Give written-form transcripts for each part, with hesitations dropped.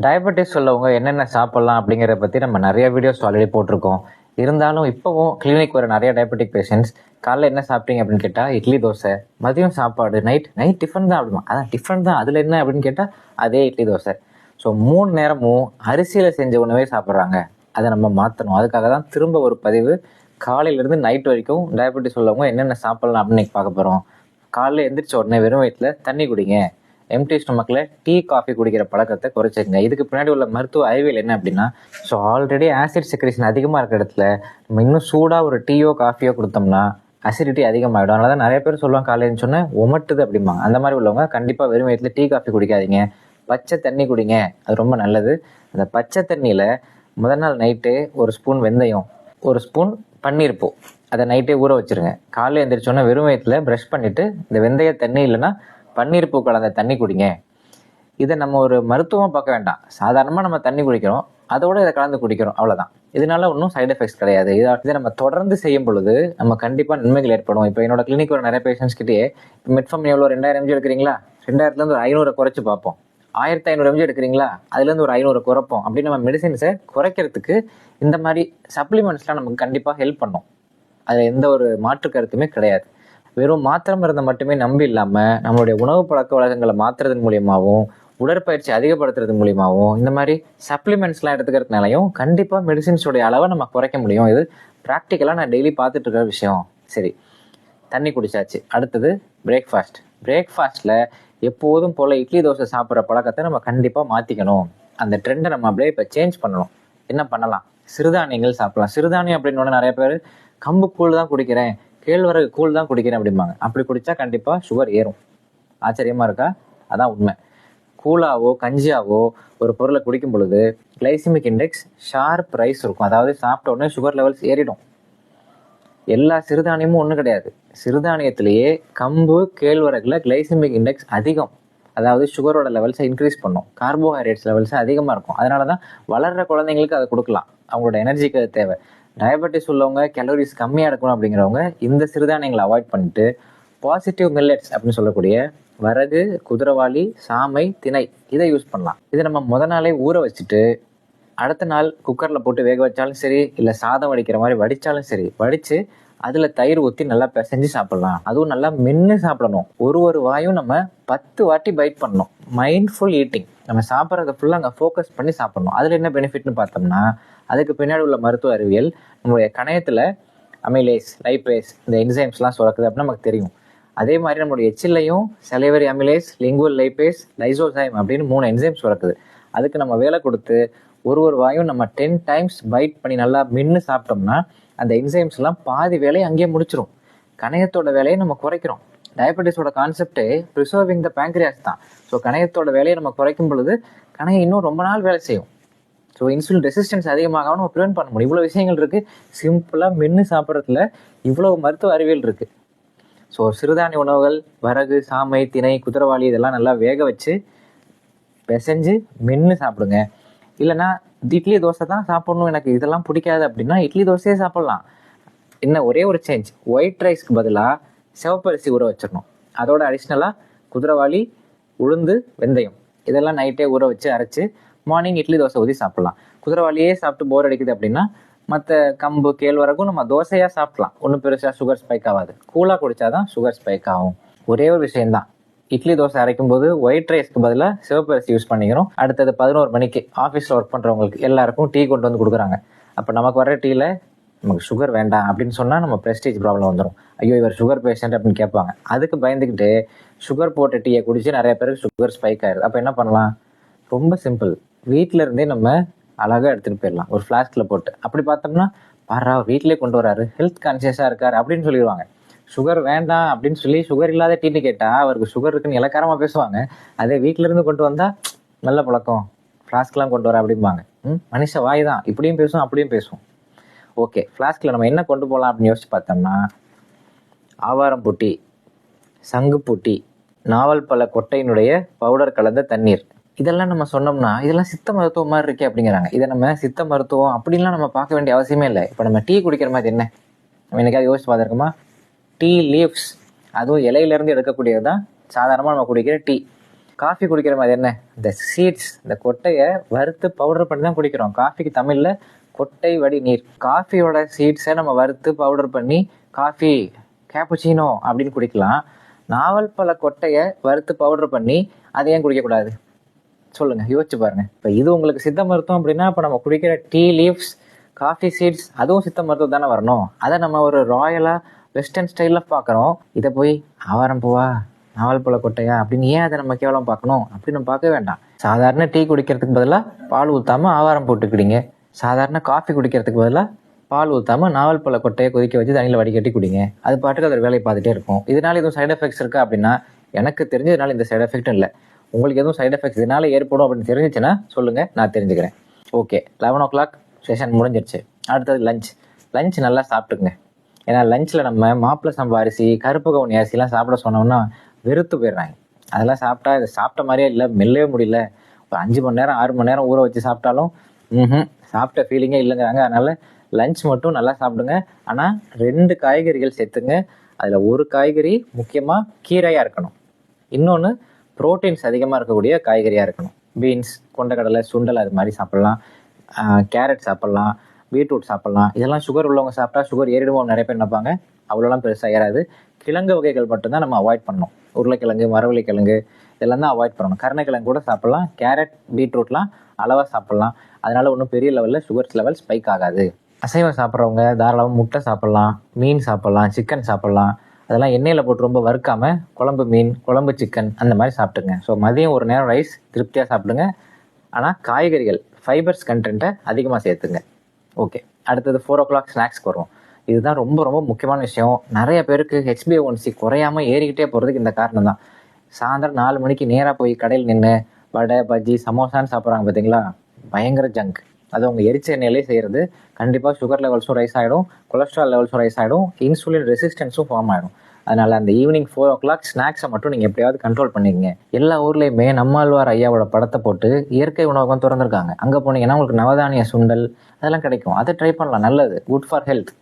Diabetes உள்ளவங்க என்னென்ன சாப்பிட்லாம் அப்படிங்கிறத பற்றி நம்ம நிறைய வீடியோஸ் ஆல்ரெடி போட்டிருக்கோம். இருந்தாலும் இப்போவும் கிளினிக் வர நிறைய டயபெட்டிக் பேஷண்ட்ஸ் காலைல என்ன சாப்பிட்டீங்க அப்படின்னு கேட்டால் இட்லி தோசை, மதியம் சாப்பாடு, நைட் நைட் டிஃபன் தான் அப்படிமா. அதான் டிஃபன் தான், அதில் என்ன அப்படின்னு கேட்டால் அதே இட்லி தோசை. ஸோ 3 நேரமும் அரிசியில் செஞ்ச உணவே சாப்பிட்றாங்க. அதை நம்ம மாற்றணும். அதுக்காக தான் திரும்ப ஒரு பதிவு. காலையிலேருந்து நைட் வரைக்கும் டயபெட்டிஸ் உள்ளவங்க என்னென்ன சாப்பிட்லாம் அப்படின்னு பார்க்க போகிறோம். காலையில் எந்திரிச்ச உடனே வெறும் வயிற்றில் தண்ணி குடிங்க. எம்டி ஸ்டொமக்கில் டீ காஃபி குடிக்கிற பழக்கத்தை குறைச்சிக்கங்க. இதுக்கு பின்னாடி உள்ள மருத்துவ அறிவியல் என்ன அப்படின்னா, ஸோ ஆல்ரெடி ஆசிட் செக்ரேஷன் அதிகமாக இருக்கிற இடத்துல நம்ம இன்னும் சூடாக ஒரு டீயோ காஃபியோ கொடுத்தோம்னா அசிடிட்டி அதிகமாகிடும். அதனால தான் நிறைய பேர் சொல்லுவாங்க காலையின்னு சொன்னால் ஒமட்டுது அப்படிம்பாங்க. அந்த மாதிரி உள்ளவங்க கண்டிப்பாக வெறும் வயிற்றில் டீ காஃபி குடிக்காதீங்க, பச்சை தண்ணி குடிங்க. அது ரொம்ப நல்லது. அந்த பச்சை தண்ணியில் முதல் நாள் நைட்டு ஒரு ஸ்பூன் வெந்தயம், ஒரு ஸ்பூன் பன்னீர் பூ, அதை நைட்டே ஊற வச்சுருங்க. காலையில் எழுந்திரிச்சோன்னா வெறும் வயிற்றில் ப்ரஷ் பண்ணிவிட்டு இந்த வெந்தய தண்ணி இல்லைன்னா பன்னீர் பூ கலந்த தண்ணி குடிங்க. இதை நம்ம ஒரு மருத்துவமாக பார்க்க வேண்டாம். சாதாரணமாக நம்ம தண்ணி குடிக்கிறோம், அதோட இதை கலந்து குடிக்கிறோம், அவ்வளோதான். இதனால ஒன்றும் சைடு எஃபெக்ட்ஸ் கிடையாது. இதை நம்ம தொடர்ந்து செய்யும் பொழுது நம்ம கண்டிப்பாக நன்மைகள் ஏற்படும். இப்போ என்னோட கிளினிக் ஒரு நிறைய பேஷண்ட்ஸ் கிட்டே இப்போ மெட்ஃபார்மின் எவ்வளோ 2000 mg எடுக்கிறீங்களா, 2000லேருந்து ஒரு 500 குறைச்சி பார்ப்போம். 1500 mg எடுக்கிறீங்களா, அதுலேருந்து ஒரு 500 குறைப்போம். அப்படி நம்ம மெடிசின்ஸை குறைக்கிறதுக்கு இந்த மாதிரி சப்ளிமெண்ட்ஸ்லாம் நமக்கு கண்டிப்பாக ஹெல்ப் பண்ணும். அதில் எந்த ஒரு மாற்று கருத்துமே கிடையாது. வெறும் மாத்திரை மருந்தை மட்டுமே நம்பி இல்லாமல் நம்மளுடைய உணவு பழக்க வழக்கங்களை மாற்றுறதன் மூலியமாகவும் உடற்பயிற்சி அதிகப்படுத்துறது மூலியமாகவும் இந்த மாதிரி சப்ளிமெண்ட்ஸ்லாம் எடுத்துக்கிறதுனாலையும் கண்டிப்பாக மெடிசின்ஸோடைய அளவை நம்ம குறைக்க முடியும். இது ப்ராக்டிக்கலாக நான் டெய்லி பார்த்துட்டு இருக்கிற விஷயம். சரி, தண்ணி குடிச்சாச்சு. அடுத்தது பிரேக்ஃபாஸ்ட்டில் எப்போதும் போல் இட்லி தோசை சாப்பிட்ற பழக்கத்தை நம்ம கண்டிப்பாக மாற்றிக்கணும். அந்த ட்ரெண்டை நம்ம அப்படியே இப்போ சேஞ்ச் பண்ணணும். என்ன பண்ணலாம்? சிறுதானியங்கள் சாப்பிடலாம். சிறுதானியம் அப்படின்னு நிறைய பேர் கம்பு கூழ் தான் குடிக்கிறேன், கேழ்வரகு கூழ் தான் குடிக்கிறேன் அப்படிம்பாங்க. அப்படி குடித்தா கண்டிப்பாக சுகர் ஏறும். ஆச்சரியமாக இருக்கா? அதான் உண்மை. கூழாவோ கஞ்சியாவோ ஒரு பொருளை குடிக்கும் பொழுது கிளைசிமிக் இண்டெக்ஸ் ஷார்ப் ரைஸ் இருக்கும். அதாவது சாப்பிட்ட உடனே சுகர் லெவல்ஸ் ஏறிடும். எல்லா சிறுதானியமும் ஒன்றும் கிடையாது. சிறுதானியத்திலேயே கம்பு கேழ்வரகுல கிளைசிமிக் இண்டெக்ஸ் அதிகம். அதாவது சுகரோட லெவல்ஸை இன்க்ரீஸ் பண்ணும், கார்போஹைட்ரேட்ஸ் லெவல்ஸை அதிகமாக இருக்கும். அதனால தான் வளர்கிற குழந்தைங்களுக்கு அதை கொடுக்கலாம். அவங்களோட எனர்ஜிக்கு அது தேவை. டயபெட்டிஸ் உள்ளவங்க, கேலோரிஸ் கம்மியாக இருக்கணும் அப்படிங்கிறவங்க இந்த சிறுதானியங்களை அவாய்ட் பண்ணிட்டு பாசிட்டிவ் மில்லட்ஸ் அப்படின்னு சொல்லக்கூடிய வரகு, குதிரவாளி, சாமை, திணை இதை யூஸ் பண்ணலாம். இதை நம்ம முதல் நாளே ஊற வச்சுட்டு அடுத்த நாள் குக்கரில் போட்டு வேக வச்சாலும் சரி, இல்லை சாதம் வடிக்கிற மாதிரி வடித்தாலும் சரி, வடித்து அதில் தயிர் ஊற்றி நல்லா பிசைஞ்சு சாப்பிடலாம். அதுவும் நல்லா மென்று சாப்பிடணும். ஒரு வாயும் நம்ம 10 வாட்டி பைட் பண்ணணும். Mindful eating. நம்ம சாப்பிட்றத ஃபுல்லாக அங்கே ஃபோக்கஸ் பண்ணி சாப்பிடணும். அதில் என்ன பெனிஃபிட்னு பார்த்தோம்னா, அதுக்கு பின்னாடி உள்ள மருத்துவ அறிவியல் நம்மளுடைய கணையத்தில் அமைலேஸ், லைப்பேஸ் இந்த என்சைம்ஸ்லாம் சுரக்குது அப்படின்னு நமக்கு தெரியும். அதே மாதிரி நம்மளுடைய எச்சிலையும் செலைவரி அமிலேஸ், லிங்குவல் லைப்பேஸ், லைசோசைம் அப்படின்னு 3 என்சைம்ஸ் சுரக்குது. அதுக்கு நம்ம வேலை கொடுத்து ஒரு வாயும் நம்ம 10 times பைட் பண்ணி நல்லா மென்று சாப்பிட்டோம்னா அந்த என்சைம்ஸ்லாம் பாதி வேலையை அங்கேயே முடிச்சிடும். கணையத்தோட வேலையை நம்ம குறைக்கிறோம். டயபெட்டிஸோட கான்செப்டே ப்ரிசர்விங் த பேங்க்ரியாஸ் தான். ஸோ கணையத்தோட வேலையை நம்ம குறைக்கும் பொழுது கணையம் இன்னும் ரொம்ப நாள் வேலை செய்யும். ஸோ இன்சுலின் ரெசிஸ்டன்ஸ் அதிகமாக நம்ம ப்ரிவென்ட் பண்ண முடியும். இவ்வளோ விஷயங்கள் இருக்குது. சிம்பிளாக மென்று சாப்பிட்றதுல இவ்வளோ மருத்துவ அறிவியல் இருக்குது. ஸோ சிறுதானிய உணவுகள், வரகு, சாமை, திணை, குதிரவாளி இதெல்லாம் நல்லா வேக வச்சு பிசைஞ்சு மென்று சாப்பிடுங்க. இல்லைனா இட்லி தோசை தான் சாப்பிடணும், எனக்கு இதெல்லாம் பிடிக்காது அப்படின்னா இட்லி தோசையே சாப்பிட்லாம். என்ன ஒரே ஒரு சேஞ்ச், ஒயிட் ரைஸ்க்கு பதிலாக சிவப்பரிசி ஊற வச்சிடணும். அதோட அடிஷ்னலாக குதிரவாளி, உளுந்து, வெந்தயம் இதெல்லாம் நைட்டே ஊற வச்சு அரைச்சி மார்னிங் இட்லி தோசை ஊற்றி சாப்பிட்லாம். குதிரவாளியே சாப்பிட்டு போர் அடிக்குது அப்படின்னா மற்ற கம்பு கேழ்வரகும் நம்ம தோசையாக சாப்பிட்லாம். ஒன்றும் பெருசாக சுகர் ஸ்பைக் ஆகாது. கூலாக குடித்தாதான் சுகர் ஸ்பைக் ஆகும். ஒரே ஒரு விஷயம்தான், இட்லி தோசை அரைக்கும் போது ஒயிட் ரைஸ்க்கு பதிலாக சிவப்பரிசி யூஸ் பண்ணிக்கிறோம். அடுத்தது 11 மணிக்கு ஆஃபீஸில் ஒர்க் பண்ணுறவங்களுக்கு எல்லாருக்கும் டீ கொண்டு வந்து கொடுக்குறாங்க. அப்போ நமக்கு வர டீயில் நமக்கு சுகர் வேண்டாம் அப்படின்னு சொன்னால் நம்ம ப்ரெஸ்டீஜ் ப்ராப்ளம் வந்துடும். ஐயோ இவர் சுகர் பேஷண்ட் அப்படின்னு கேட்பாங்க. அதுக்கு பயந்துக்கிட்டு சுகர் போட்ட டீயை குடித்து நிறைய பேருக்கு சுகர் ஸ்பைக் ஆயிடுது. அப்போ என்ன பண்ணலாம்? ரொம்ப சிம்பிள். வீட்டில் இருந்தே நம்ம அழகாக எடுத்துகிட்டு போயிடலாம் ஒரு ஃப்ளாஸ்கில் போட்டு. அப்படி பார்த்தோம்னா பாரா வீட்டிலே கொண்டு வராரு, ஹெல்த் கான்சியஸாக இருக்கார் அப்படின்னு சொல்லிடுவாங்க. சுகர் வேண்டாம் அப்படின்னு சொல்லி சுகர் இல்லாத டீன்னு கேட்டால் அவருக்கு சுகர் இருக்குன்னு இலக்காரமாக பேசுவாங்க. அதே வீட்டிலேருந்து கொண்டு வந்தால் நல்ல பழக்கம், ஃப்ளாஸ்க்லாம் கொண்டு வர அப்படிம்பாங்க. மனுஷ வாய் தான், இப்படியும் பேசும் அப்படியும் பேசும். ஓகே, ஃப்ளாஸ்கில் நம்ம என்ன கொண்டு போகலாம் அப்படின்னு யோசிச்சு பார்த்தோம்னா ஆவாரம் டீ, சங்குப்பூ டீ, நாவல் பழ கொட்டையினுடைய பவுடர் கலந்த தண்ணீர், இதெல்லாம் நம்ம சொன்னோம்னா இதெல்லாம் சித்த மருத்துவம் மாதிரி இருக்கே அப்படிங்கிறாங்க. இதை நம்ம சித்த மருத்துவம் அப்படின்லாம் நம்ம பார்க்க வேண்டிய அவசியமே இல்லை. இப்போ நம்ம டீ குடிக்கிற மாதிரி என்ன நம்ம என்னைக்காவது யோசிச்சு பார்த்துருக்கோமா? டீ லீவ்ஸ், அதுவும் இலையிலேருந்து எடுக்கக்கூடியது தான் சாதாரணமாக நம்ம குடிக்கிற டீ. காஃபி குடிக்கிற மாதிரி என்ன, இந்த சீட்ஸ், இந்த கொட்டையை வறுத்து பவுடர் பண்ணி தான் குடிக்கிறோம். காஃபிக்கு தமிழில் கொட்டை வடி நீர். காஃபியோட சீட்ஸை நம்ம வறுத்து பவுடர் பண்ணி காஃபி கேப்புச்சினோ அப்படின்னு குடிக்கலாம். நாவல் பழ கொட்டையை வறுத்து பவுடர் பண்ணி அதை ஏன் குடிக்கக்கூடாது சொல்லுங்கள், யோசிச்சு பாருங்கள். இப்போ இது உங்களுக்கு சித்த மருத்துவம் அப்படின்னா, இப்போ நம்ம குடிக்கிற டீ லீவ்ஸ், காஃபி சீட்ஸ், அதுவும் சித்த மருத்துவம் தானே வரணும். அதை நம்ம ஒரு ராயலாக வெஸ்டர்ன் ஸ்டைலில் பார்க்குறோம். இதை போய் ஆவாரம் பூவா, நாவல் பழ கொட்டையா அப்படின்னு ஏன் அதை நம்ம கேவலம் பார்க்கணும்? அப்படி நம்ம பார்க்க வேண்டாம். சாதாரண டீ குடிக்கிறதுக்கு பதிலாக பால் ஊற்றாமல் ஆவாரம் போட்டுக்கிடுங்க. சாதாரண காஃபி குடிக்கிறதுக்கு பதிலாக பால் ஊற்றாமல் நாவல் பழ கொட்டையை கொதிக்க வச்சு தண்ணியில் வடிகட்டி குடிங்க. அது பாட்டுக்கு அதோட வேலையை பார்த்துட்டே இருக்கும். இதனால எதுவும் சைடு எஃபெக்ட்ஸ் இருக்கா அப்படின்னா, எனக்கு தெரிஞ்சதுனால இந்த சைடு எஃபெக்ட்டும் இல்லை. உங்களுக்கு எதுவும் சைடு எஃபெக்ட்ஸ் இதனால ஏற்படும் அப்படின்னு தெரிஞ்சிச்சுன்னா சொல்லுங்கள், நான் தெரிஞ்சுக்கிறேன். ஓகே, 11 o'clock செஷன் முடிஞ்சிருச்சு. அடுத்தது லஞ்ச் நல்லா சாப்பிட்டுங்க. ஏன்னா லஞ்சில் நம்ம மாப்பிள்ளை சம்பா அரிசி, கருப்பு கவுனி அரிசிலாம் சாப்பிட சொன்னோம்னா வெறுத்து போயிடுறாங்க. அதெல்லாம் சாப்பிட்டா இதை சாப்பிட்ட மாதிரியே இல்லை, மெல்லவே முடியல. ஒரு 5 மணி நேரம் 6 மணி நேரம் ஊற வச்சு சாப்பிட்டாலும் சாப்பிட்ட ஃபீலிங்கே இல்லைங்கிறாங்க. அதனால் லஞ்ச் மட்டும் நல்லா சாப்பிடுங்க. ஆனால் 2 காய்கறிகள் சேர்த்துங்க. அதில் ஒரு காய்கறி முக்கியமாக கீரையாக இருக்கணும், இன்னொன்று ப்ரோட்டீன்ஸ் அதிகமாக இருக்கக்கூடிய காய்கறியாக இருக்கணும். பீன்ஸ், கொண்டக்கடலை, சுண்டல் அது மாதிரி சாப்பிட்லாம். கேரட் சாப்பிட்லாம், பீட்ரூட் சாப்பிட்லாம். இதெல்லாம் சுகர் உள்ளவங்க சாப்பிட்டா சுகர் ஏறிடுமோ நிறைய பேர் நினைப்பாங்க. அவ்வளோலாம் பெருசாக ஏறாது. கிழங்கு வகைகள் மட்டும்தான் நம்ம அவாய்ட் பண்ணணும். உருளைக்கிழங்கு, மரவள்ளிக்கிழங்கு இதெல்லாம் தான் அவாய்ட் பண்ணணும். கருணைக்கிழங்கு கூட சாப்பிட்லாம். கேரட், பீட்ரூட்லாம் அளவாக சாப்பிட்லாம். அதனால் ஒன்றும் பெரிய லெவலில் சுகர் லெவல் ஸ்பைக் ஆகாது. அசைவம் சாப்பிட்றவங்க தாராளமாக முட்டை சாப்பிட்லாம், மீன் சாப்பிட்லாம், சிக்கன் சாப்பிட்லாம். அதெல்லாம் எண்ணெயில் போட்டு ரொம்ப வறுக்காமல் குழம்பு மீன், குழம்பு சிக்கன் அந்த மாதிரி சாப்பிட்டுங்க. ஸோ மதியம் ஒரு நேரம் ரைஸ் திருப்தியாக சாப்பிடுங்க. ஆனால் காய்கறிகள், ஃபைபர்ஸ் கண்டென்ட்டை அதிகமாக சேர்த்துங்க. ஓகே, அடுத்தது 4 o'clock ஸ்நாக்ஸ்க்கு வருவோம். இதுதான் ரொம்ப ரொம்ப முக்கியமான விஷயம். நிறைய பேருக்கு HbA1c குறையாமல் ஏறிக்கிட்டே போகிறதுக்கு இந்த காரணம் தான். சாயந்தரம் 4 மணிக்கு நேராக போய் கடையில் நின்று வடை, பஜ்ஜி, சமோசான்னு சாப்பிட்றாங்க பார்த்தீங்களா, பயங்கர ஜங்க். அது அவங்க எரிச்ச எண்ணெயிலே செய்கிறது. கண்டிப்பாக சுகர் லெவல்ஸும் ரைஸ் ஆகிடும், கொலஸ்ட்ரால் லெவல்ஸும் ரைஸ் ஆகிடும், இன்சுலின் ரெசிஸ்டன்ஸும் ஃபார்ம் ஆகிடும். அதனால் அந்த ஈவினிங் 4 o'clock ஸ்நாக்ஸை மட்டும் நீங்கள் எப்படியாவது கண்ட்ரோல் பண்ணிக்கங்க. எல்லா ஊர்லேயுமே நம்மாழ்வார் ஐயாவோட படத்தை போட்டு இயற்கை உணவகம் திறந்துருக்காங்க. அங்கே போனீங்கன்னா உங்களுக்கு நவதானிய சுண்டல் அதெல்லாம் கிடைக்கும். அதை ட்ரை பண்ணலாம், நல்லது, குட் ஃபார் ஹெல்த்.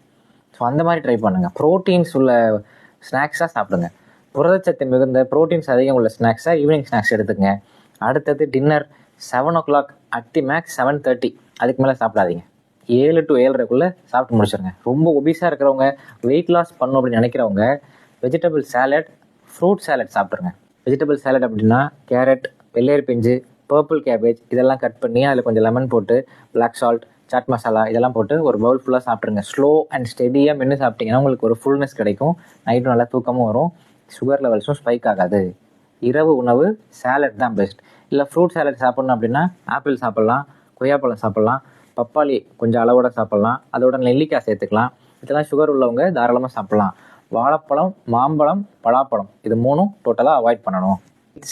ஸோ அந்த மாதிரி ட்ரை பண்ணுங்கள். ப்ரோட்டீன்ஸ் உள்ள ஸ்நாக்ஸாக சாப்பிடுங்க. புரதச்சத்து மிகுந்த ப்ரோட்டீன்ஸ் அதிகம் உள்ள ஸ்நாக்ஸாக ஈவினிங் ஸ்நாக்ஸ் எடுத்துங்க. அடுத்தது டின்னர் 7 o'clock, அட்டி மேக்ஸ் 7:30. அதுக்கு மேலே சாப்பிடாதீங்க. 7 to 7:30 சாப்பிட்டு முடிச்சிருங்க. ரொம்ப ஒபிஸாக இருக்கிறவங்க, வெயிட் லாஸ் பண்ணணும் அப்படின்னு நினைக்கிறவங்க வெஜிடபிள் சாலட், ஃப்ரூட் சாலட் சாப்பிட்ருங்க. வெஜிடபிள் சாலட் அப்படின்னா கேரட், வெள்ளேரி பிஞ்சு, பர்பிள் கேபேஜ் இதெல்லாம் கட் பண்ணி அதில் கொஞ்சம் லெமன் போட்டு, பிளாக் சால்ட், சாட் மசாலா இதெல்லாம் போட்டு ஒரு பவுல் ஃபுல்லாக சாப்பிட்ருங்க. ஸ்லோ அண்ட் ஸ்டெடியாக மென்று சாப்பிட்டிங்கன்னா உங்களுக்கு ஒரு ஃபுல்னஸ் கிடைக்கும். நைட்டும் நல்லா தூக்கமும் வரும், சுகர் லெவல்ஸும் ஸ்பைக் ஆகாது. இரவு உணவு சாலட் தான் பெஸ்ட். இல்லை ஃப்ரூட் சாலட் சாப்பிட்ணும் அப்படின்னா ஆப்பிள் சாப்பிட்லாம், கொய்யாப்பழம் சாப்பிட்லாம், பப்பாளி கொஞ்சம் அளவோட சாப்பிட்லாம், அதோட நெல்லிக்காய் சேர்த்துக்கலாம். இதெல்லாம் சுகர் உள்ளவங்க தாராளமாக சாப்பிட்லாம். வாழைப்பழம், மாம்பழம், பலாப்பழம் இது 3ம் டோட்டலாக அவாய்ட் பண்ணணும்.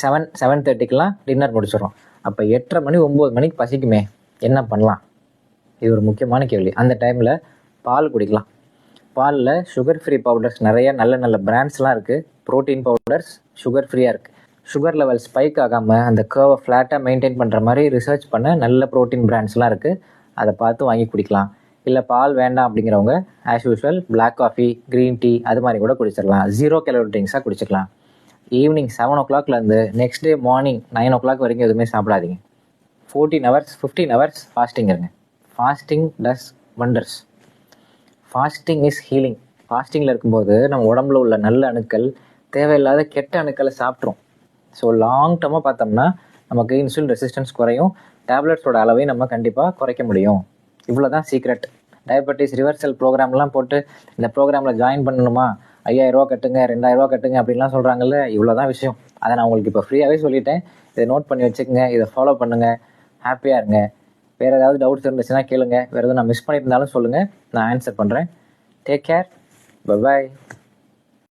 7:30 டின்னர் முடிச்சிடறோம். அப்போ 8:30 மணி 9 மணிக்கு பசிக்குமே, என்ன பண்ணலாம்? இது ஒரு முக்கியமான கேள்வி. அந்த டைமில் பால் குடிக்கலாம். பாலில் சுகர் ஃப்ரீ பவுடர்ஸ் நிறைய நல்ல நல்ல பிராண்ட்ஸ்லாம் இருக்குது. ப்ரோட்டீன் பவுடர்ஸ் சுகர் ஃப்ரீயாக இருக்குது. சுகர் லெவல் ஸ்பைக் ஆகாமல் அந்த கர்வை ஃப்ளாட்டாக மெயின்டைன் பண்ணுற மாதிரி ரிசர்ச் பண்ண நல்ல ப்ரோட்டீன் பிராண்ட்ஸ்லாம் இருக்குது. அதை பார்த்து வாங்கி குடிக்கலாம். இல்லை பால் வேண்டாம் அப்படிங்கிறவங்க as usual black coffee, green tea அது மாதிரி கூட குடிச்சிடலாம். 0 calorie ட்ரிங்க்ஸாக குடிச்சிக்கலாம். ஈவினிங் 7 o'clockலேருந்து நெக்ஸ்ட் டே மார்னிங் 9 o'clock வரைக்கும் எதுவுமே சாப்பிடாதீங்க. 14 hours 15 hours ஃபாஸ்டிங் இருங்க. Fasting does wonders. Fasting is healing. ஃபாஸ்டிங்கில் இருக்கும்போது நம்ம உடம்புல உள்ள நல்ல அணுக்கள் தேவையில்லாத கெட்ட அணுக்களை சாப்பிட்ரும். ஸோ லாங் டர்மாக பார்த்தோம்னா நமக்கு இன்சுலின் ரெசிஸ்டன்ஸ் குறையும், டேப்லெட்ஸோட அளவையும் நம்ம கண்டிப்பாக குறைக்க முடியும். இவ்வளோ தான் சீக்ரெட். டயபெட்டிஸ் ரிவர்சல் ப்ரோக்ராம்லாம் போட்டு இந்த ப்ரோக்ராமில் ஜாயின் பண்ணணுமா, 5000 ரூபா கட்டுங்க, 2000 ரூபா கட்டுங்க அப்படின்லாம் சொல்கிறாங்கல்ல, இவ்வளோ தான் விஷயம். அதை நான் உங்களுக்கு இப்போ ஃப்ரீயாகவே சொல்லிட்டேன். இதை நோட் பண்ணி வச்சுக்கோங்க, இதை ஃபாலோ பண்ணுங்கள், ஹாப்பியாக இருங்க. வேறு ஏதாவது டவுட்ஸ் இருந்துச்சுன்னா கேளுங்க. வேறு எதுவும் நான் மிஸ் பண்ணியிருந்தாலும் சொல்லுங்கள், நான் ஆன்சர் பண்ணுறேன். Take care, bye bye.